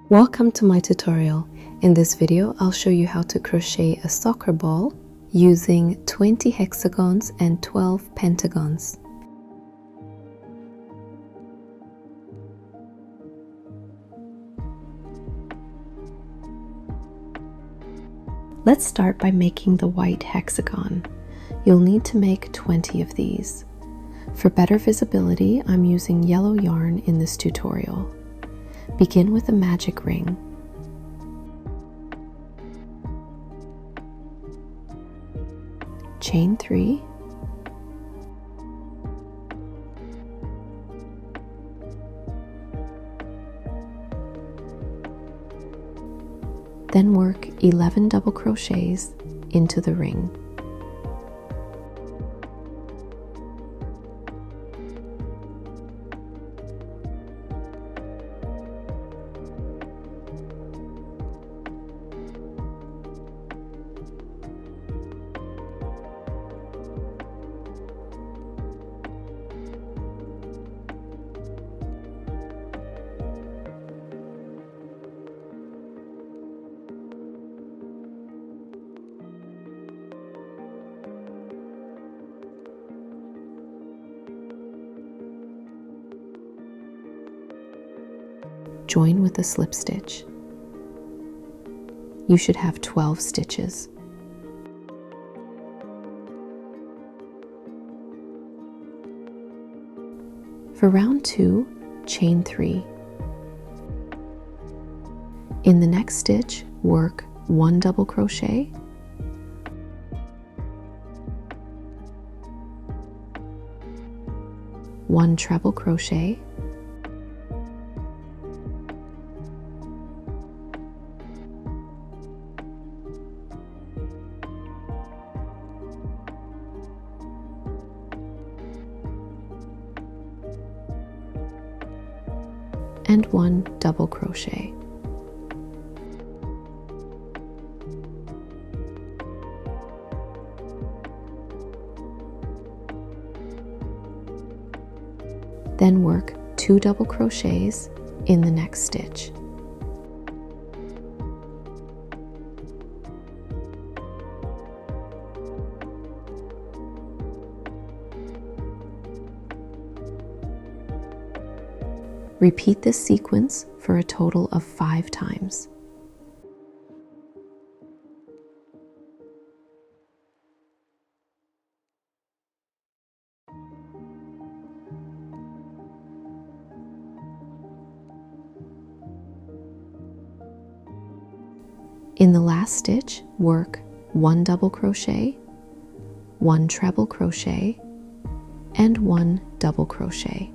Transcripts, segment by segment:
Welcome to my tutorial. In this video, I'll show you how to crochet a soccer ball using 20 hexagons and 12 pentagons. Let's start by making the white hexagon. You'll need to make 20 of these. For better visibility, I'm using yellow yarn in this tutorial. Begin with a magic ring. Chain 3. Then work 11 double crochets into the ring. Join with a slip stitch. You should have 12 stitches. For round 2, chain 3. In the next stitch, work 1 double crochet, one treble crochet, and 1 double crochet. Then work 2 double crochets in the next stitch. Repeat this sequence for a total of 5 times. In the last stitch, work 1 double crochet, 1 treble crochet, and 1 double crochet.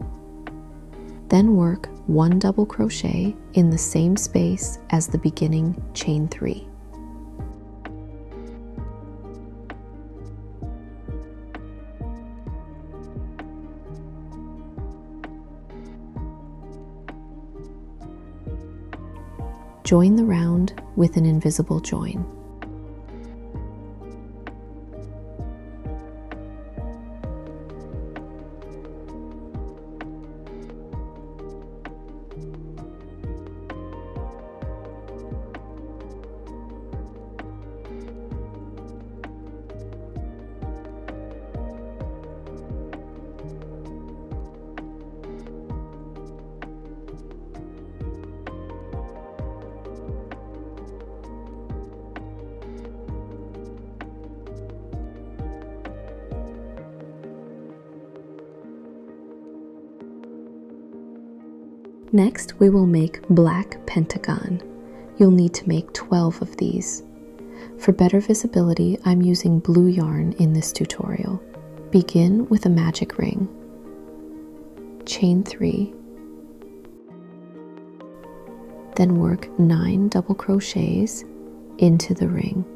Then work 1 double crochet in the same space as the beginning chain 3. Join the round with an invisible join. Next, we will make black pentagon. You'll need to make 12 of these. For better visibility, I'm using blue yarn in this tutorial. Begin with a magic ring. Chain 3. Then work 9 double crochets into the ring.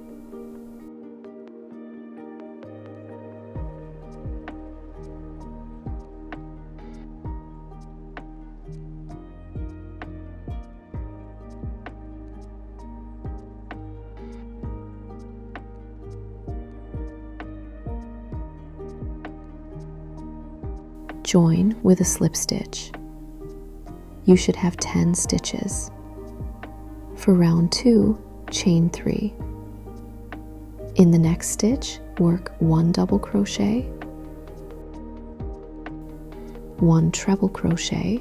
Join with a slip stitch. You should have 10 stitches. For round 2, chain 3. In the next stitch, work 1 double crochet, 1 treble crochet,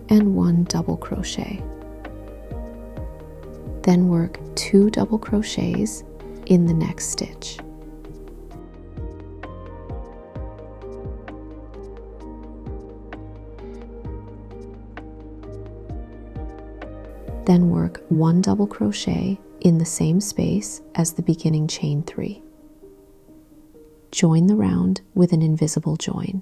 and 1 double crochet. Then work 2 double crochets in the next stitch. Then work 1 double crochet in the same space as the beginning chain 3. Join the round with an invisible join.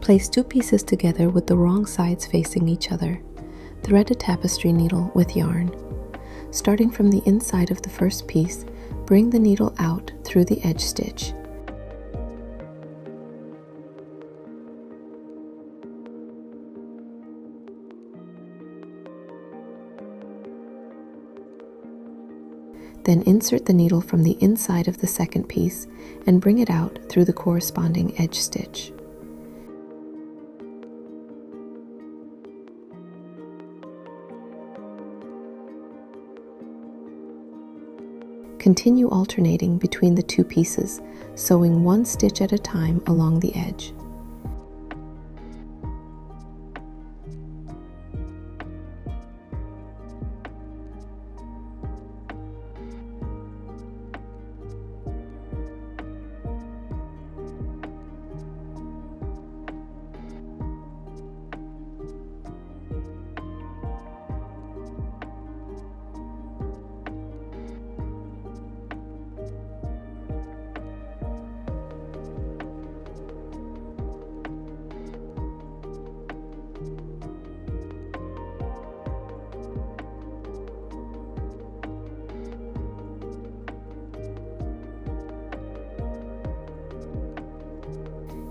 Place 2 pieces together with the wrong sides facing each other. Thread a tapestry needle with yarn. Starting from the inside of the first piece, bring the needle out through the edge stitch. Then insert the needle from the inside of the second piece and bring it out through the corresponding edge stitch. Continue alternating between the 2 pieces, sewing 1 stitch at a time along the edge.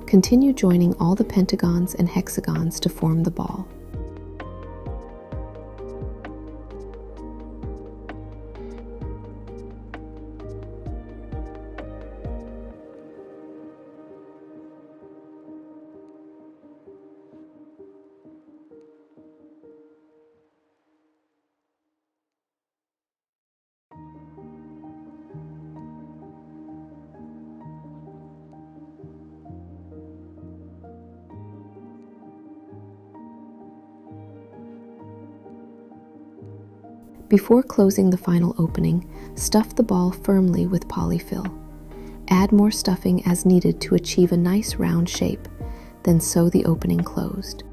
Continue joining all the pentagons and hexagons to form the ball. Before closing the final opening, stuff the ball firmly with polyfill. Add more stuffing as needed to achieve a nice round shape, then sew the opening closed.